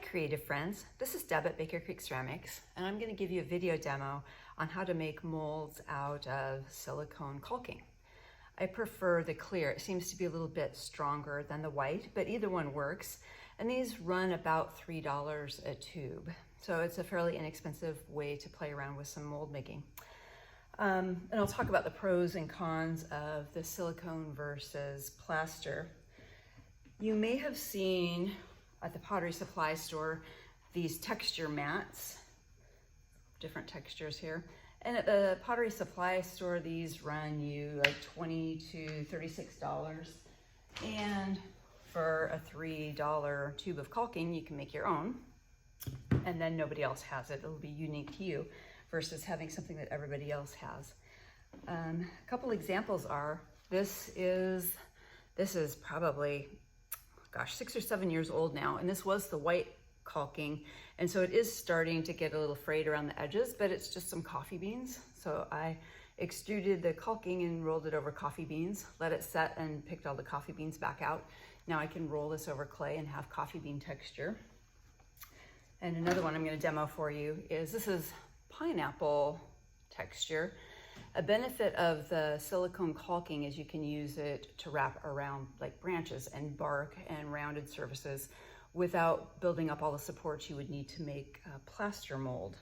creative friends, this is Deb at Baker Creek Ceramics, and I'm going to give you a video demo on how to make molds out of silicone caulking. I prefer the clear. It seems to be a little bit stronger than the white, but either one works. And these run about $3 a tube. So it's a fairly inexpensive way to play around with some mold making. And I'll talk about the pros and cons of the silicone versus plaster. You may have seen at the pottery supply store these texture mats, different textures here. And at the pottery supply store, these run you like $20 to $36. And for a $3 tube of caulking, you can make your own. And then nobody else has it. It'll be unique to you versus having something that everybody else has. A couple examples are, this is probably, gosh, 6 or 7 years old now. And this was the white caulking. And so it is starting to get a little frayed around the edges, but it's just some coffee beans. So I extruded the caulking and rolled it over coffee beans, let it set and picked all the coffee beans back out. Now I can roll this over clay and have coffee bean texture. And another one I'm going to demo for you is, this is pineapple texture. A benefit of the silicone caulking is you can use it to wrap around like branches and bark and rounded surfaces without building up all the supports you would need to make a plaster mold.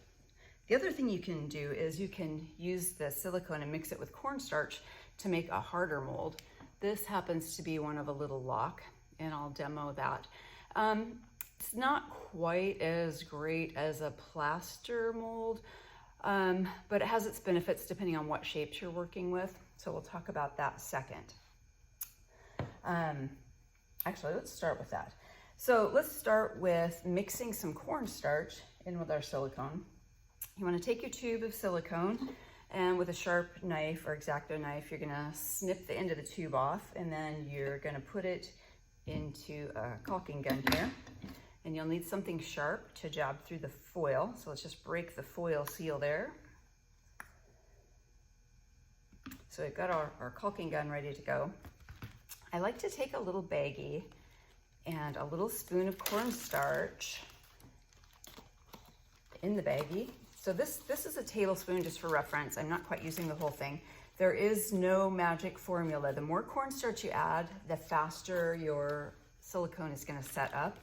The other thing you can do is you can use the silicone and mix it with cornstarch to make a harder mold. This happens to be one of a little lock, and I'll demo that. It's not quite as great as a plaster mold, but it has its benefits depending on what shapes you're working with. So we'll talk about that second. Actually, let's start with that. So let's start with mixing some cornstarch in with our silicone. You want to take your tube of silicone, and with a sharp knife or X-Acto knife, you're going to snip the end of the tube off, and then you're going to put it into a caulking gun here. And you'll need something sharp to jab through the foil. So let's just break the foil seal there. So we've got our caulking gun ready to go. I like to take a little baggie and a little spoon of cornstarch in the baggie. So this is a tablespoon just for reference. I'm not quite using the whole thing. There is no magic formula. The more cornstarch you add, the faster your silicone is going to set up.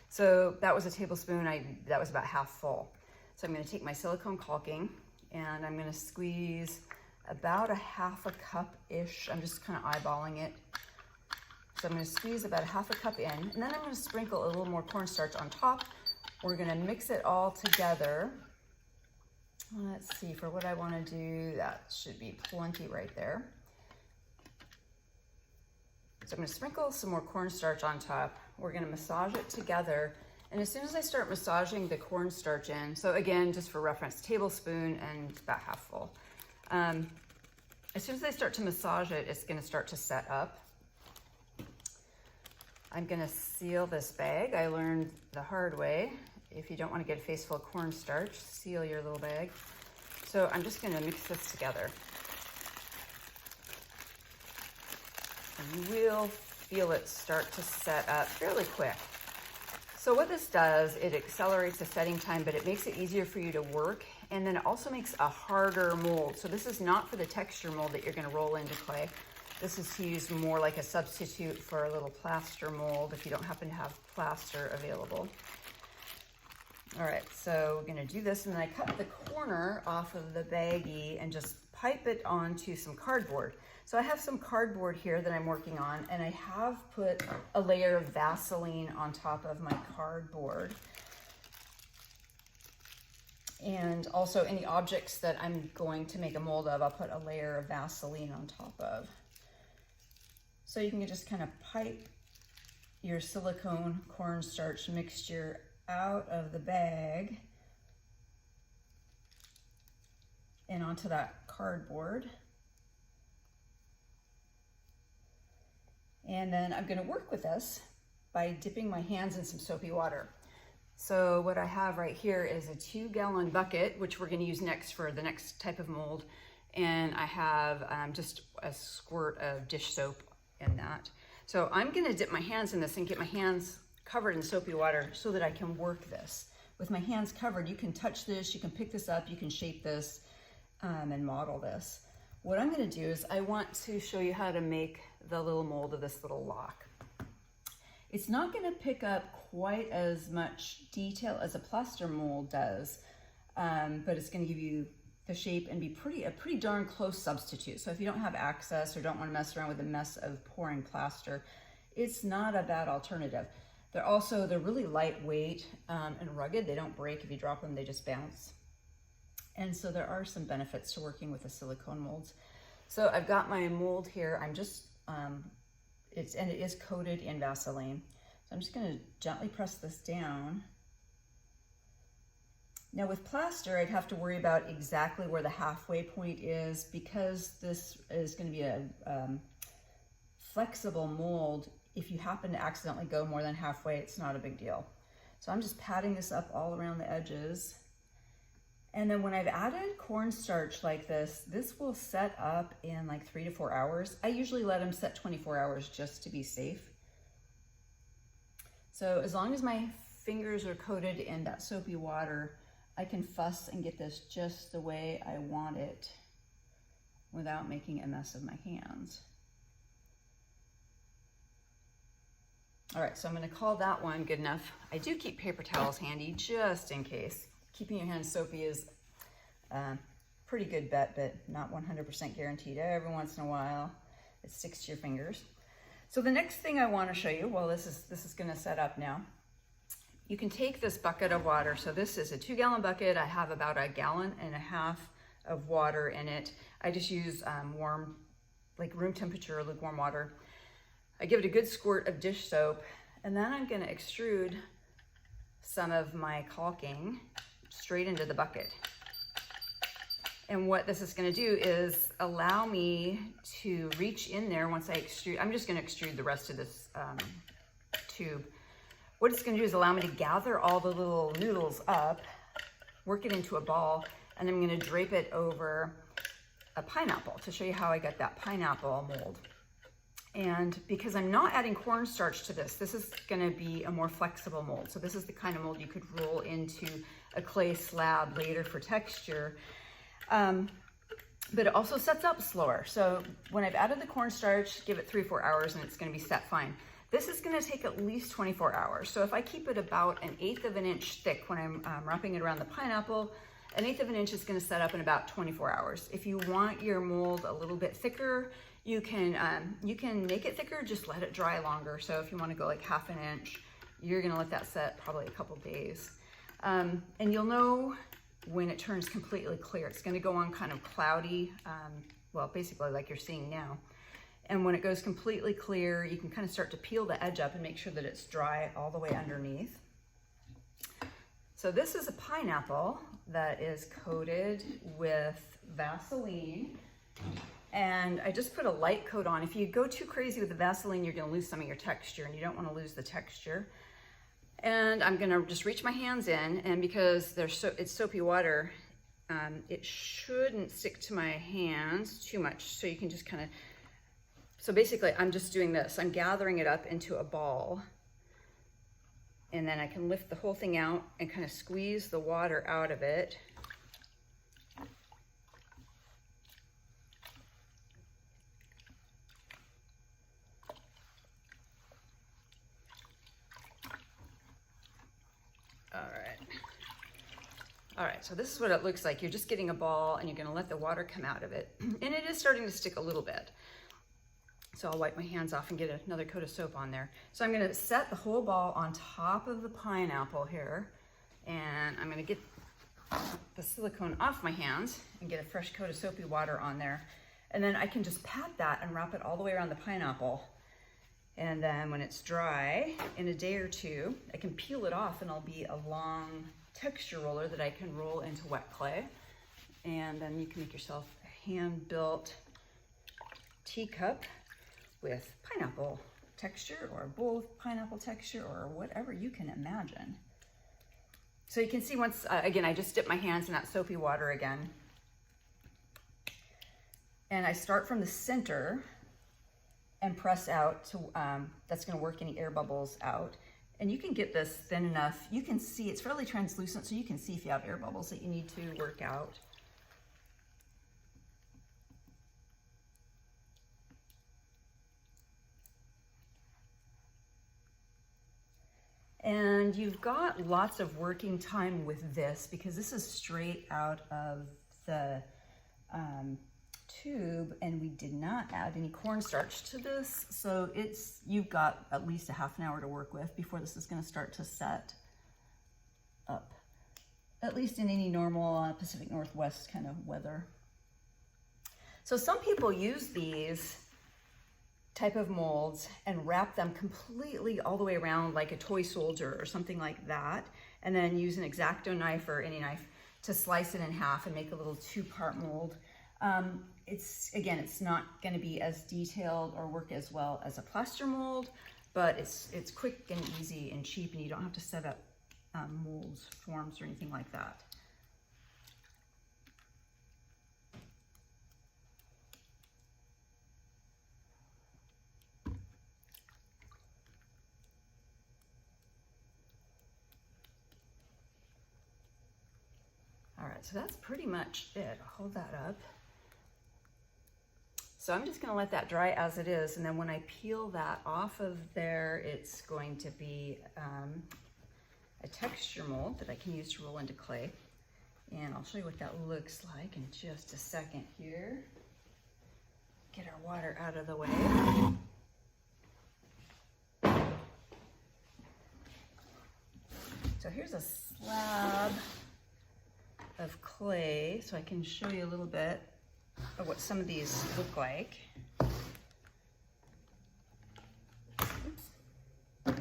So that was a tablespoon, that was about half full. So I'm going to take my silicone caulking and I'm going to squeeze about a half a cup-ish. I'm just kind of eyeballing it. So I'm going to squeeze about a half a cup in, and then I'm going to sprinkle a little more cornstarch on top. We're going to mix it all together. Let's see, for what I want to do, that should be plenty right there. So I'm going to sprinkle some more cornstarch on top. We're going to massage it together. And as soon as I start massaging the cornstarch in, so again, just for reference, tablespoon and about half full. As soon as I start to massage it, it's going to start to set up. I'm going to seal this bag. I learned the hard way. If you don't want to get a face full of cornstarch, seal your little bag. So I'm just going to mix this together. And you will feel it start to set up fairly quick. So what this does, it accelerates the setting time, but it makes it easier for you to work. And then it also makes a harder mold. So this is not for the texture mold that you're going to roll into clay. This is used more like a substitute for a little plaster mold if you don't happen to have plaster available. All right, so we're going to do this, and then I cut the corner off of the baggie and just pipe it onto some cardboard. So I have some cardboard here that I'm working on, and I have put a layer of Vaseline on top of my cardboard. And also any objects that I'm going to make a mold of, I'll put a layer of Vaseline on top of. So you can just kind of pipe your silicone cornstarch mixture out of the bag and onto that cardboard. And then I'm going to work with this by dipping my hands in some soapy water. So what I have right here is a 2-gallon bucket, which we're going to use next for the next type of mold. And I have just a squirt of dish soap in that. So I'm going to dip my hands in this and get my hands covered in soapy water so that I can work this. With my hands covered, you can touch this, you can pick this up, you can shape this and model this. What I'm going to do is I want to show you how to make the little mold of this little lock. It's not going to pick up quite as much detail as a plaster mold does, but it's going to give you the shape and be a pretty darn close substitute. So if you don't have access or don't want to mess around with the mess of pouring plaster, it's not a bad alternative. They're really lightweight and rugged. They don't break if you drop them, they just bounce. And so there are some benefits to working with the silicone molds. So I've got my mold here. I'm just, it is coated in Vaseline. So I'm just gonna gently press this down. Now with plaster, I'd have to worry about exactly where the halfway point is. Because this is gonna be a flexible mold, if you happen to accidentally go more than halfway, it's not a big deal. So I'm just patting this up all around the edges. And then when I've added cornstarch like this, this will set up in like 3 to 4 hours. I usually let them set 24 hours just to be safe. So as long as my fingers are coated in that soapy water, I can fuss and get this just the way I want it without making a mess of my hands. All right, so I'm gonna call that one good enough. I do keep paper towels handy just in case. Keeping your hands soapy is a pretty good bet, but not 100% guaranteed. Every once in a while, it sticks to your fingers. So the next thing I want to show you, well, this is going to set up now. You can take this bucket of water. So this is a 2-gallon bucket. I have about 1.5 gallons of water in it. I just use warm, like room temperature, lukewarm water. I give it a good squirt of dish soap, and then I'm going to extrude some of my caulking straight into the bucket. And what this is going to do is allow me to reach in there once I extrude. I'm just going to extrude the rest of this tube. What it's going to do is allow me to gather all the little noodles up, work it into a ball, and I'm going to drape it over a pineapple to show you how I got that pineapple mold. And because I'm not adding cornstarch to this, this is going to be a more flexible mold. So this is the kind of mold you could roll into a clay slab later for texture. But it also sets up slower. So when I've added the cornstarch, give it 3 or 4 hours and it's going to be set fine. This is going to take at least 24 hours. So if I keep it about 1/8 of an inch thick when I'm wrapping it around the pineapple, 1/8 of an inch is going to set up in about 24 hours. If you want your mold a little bit thicker, you can make it thicker, just let it dry longer. So if you want to go like 1/2 an inch, you're going to let that set probably a couple days. And you'll know when it turns completely clear. It's going to go on kind of cloudy, well, basically like you're seeing now. And when it goes completely clear, you can kind of start to peel the edge up and make sure that it's dry all the way underneath. So this is a pineapple that is coated with Vaseline. And I just put a light coat on. If you go too crazy with the Vaseline, you're going to lose some of your texture, and you don't want to lose the texture. And I'm going to just reach my hands in, and because it's soapy water, it shouldn't stick to my hands too much. So you can just kind of, so basically I'm just doing this. I'm gathering it up into a ball, and then I can lift the whole thing out and kind of squeeze the water out of it. All right, so this is what it looks like. You're just getting a ball and you're gonna let the water come out of it. And it is starting to stick a little bit. So I'll wipe my hands off and get another coat of soap on there. So I'm gonna set the whole ball on top of the pineapple here. And I'm gonna get the silicone off my hands and get a fresh coat of soapy water on there. And then I can just pat that and wrap it all the way around the pineapple. And then when it's dry, in a day or two, I can peel it off and it'll be a long texture roller that I can roll into wet clay. And then you can make yourself a hand-built teacup with pineapple texture, or a bowl with pineapple texture, or whatever you can imagine. So you can see once, again, I just dip my hands in that soapy water again. And I start from the center and press out to, that's gonna work any air bubbles out. And you can get this thin enough. You can see it's fairly translucent, so you can see if you have air bubbles that you need to work out. And you've got lots of working time with this because this is straight out of the tube, and we did not add any cornstarch to this. So you've got at least a half an hour to work with before this is going to start to set up, at least in any normal Pacific Northwest kind of weather. So some people use these type of molds and wrap them completely all the way around like a toy soldier or something like that, and then use an X-Acto knife or any knife to slice it in half and make a little two-part mold. It's not going to be as detailed or work as well as a plaster mold, but it's quick and easy and cheap, and you don't have to set up molds, forms, or anything like that. All right, so that's pretty much it. I'll hold that up. So I'm just gonna let that dry as it is, and then when I peel that off of there, it's going to be a texture mold that I can use to roll into clay. And I'll show you what that looks like in just a second here. Get our water out of the way. So here's a slab of clay, so I can show you a little bit of what some of these look like. Oops.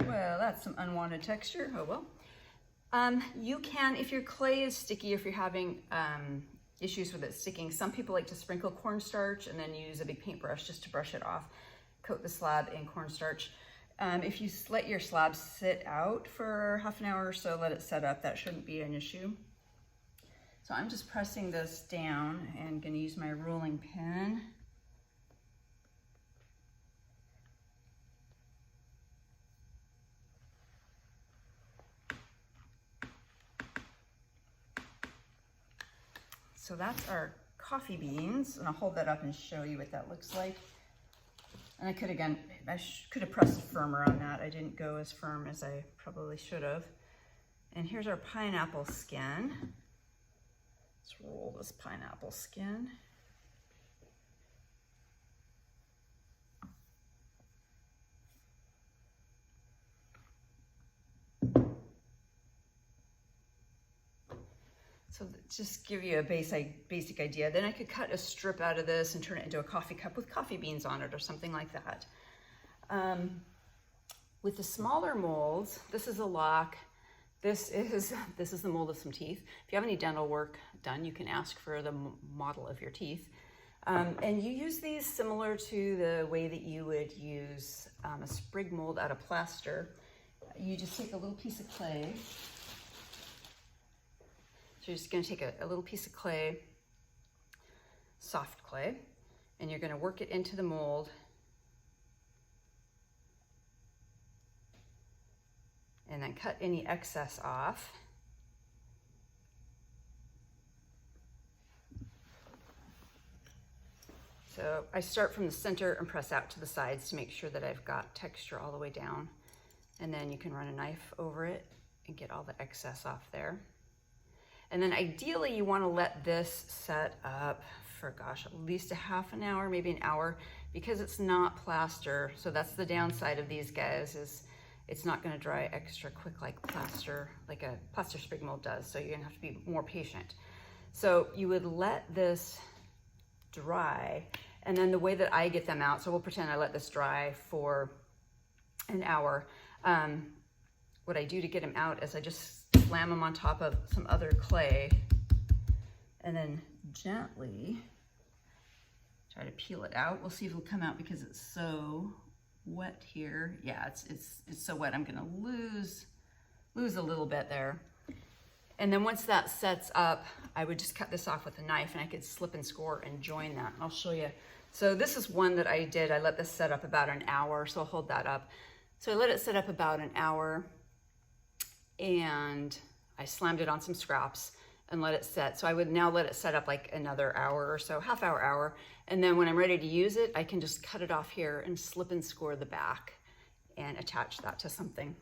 Well, that's some unwanted texture. Oh well. You can, if your clay is sticky, if you're having issues with it sticking, some people like to sprinkle cornstarch and then use a big paintbrush just to brush it off. Coat the slab in cornstarch. If you let your slab sit out for half an hour or so, let it set up, that shouldn't be an issue. So I'm just pressing this down and gonna use my rolling pin. So that's our coffee beans, and I'll hold that up and show you what that looks like. And I could have pressed firmer on that. I didn't go as firm as I probably should have. And here's our pineapple skin. Let's roll this pineapple skin. So just give you a basic idea. Then I could cut a strip out of this and turn it into a coffee cup with coffee beans on it or something like that. With the smaller molds, this is a lock. This is the mold of some teeth. If you have any dental work done, you can ask for the model of your teeth. And you use these similar to the way that you would use a sprig mold out of plaster. You just take a little piece of clay. So you're just gonna take a little piece of clay, soft clay, and you're gonna work it into the mold. And then cut any excess off. So I start from the center and press out to the sides to make sure that I've got texture all the way down. And then you can run a knife over it and get all the excess off there. And then ideally you want to let this set up for, gosh, at least a half an hour, maybe an hour, because it's not plaster. So that's the downside of these guys, is it's not going to dry extra quick like a plaster sprig mold does. So you're going to have to be more patient. So you would let this dry, and then the way that I get them out, so we'll pretend I let this dry for an hour. What I do to get them out is I just slam them on top of some other clay and then gently try to peel it out. We'll see if it'll come out because it's so wet here. Yeah, it's so wet. I'm gonna lose a little bit there. And then once that sets up, I would just cut this off with a knife, and I could slip and score and join that. I'll show you. So this is one that I did. I let this set up about an hour, so I'll hold that up. So I let it set up about an hour, and I slammed it on some scraps and let it set. So I would now let it set up like another hour or so, half hour. And then when I'm ready to use it, I can just cut it off here and slip and score the back and attach that to something.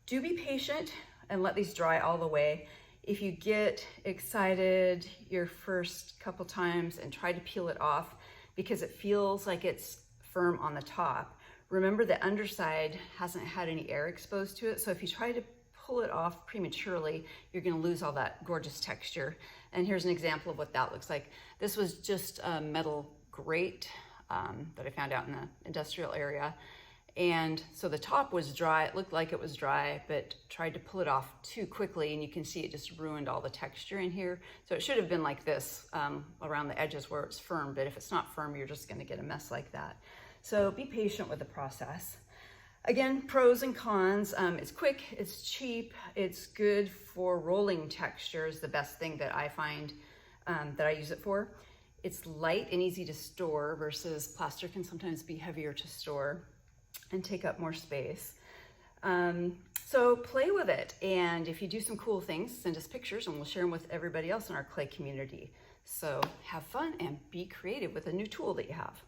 Do be patient and let these dry all the way. If you get excited your first couple times and try to peel it off because it feels like it's firm on the top, remember the underside hasn't had any air exposed to it. So if you try to pull it off prematurely, you're gonna lose all that gorgeous texture. And here's an example of what that looks like. This was just a metal grate that I found out in the industrial area. And so the top was dry, it looked like it was dry, but tried to pull it off too quickly, and you can see it just ruined all the texture in here. So it should have been like this around the edges where it's firm, but if it's not firm, you're just gonna get a mess like that. So be patient with the process. Again, pros and cons. It's quick, it's cheap, it's good for rolling textures, the best thing that I find that I use it for. It's light and easy to store versus plaster can sometimes be heavier to store and take up more space. So play with it, and if you do some cool things, send us pictures and we'll share them with everybody else in our clay community. So have fun and be creative with a new tool that you have.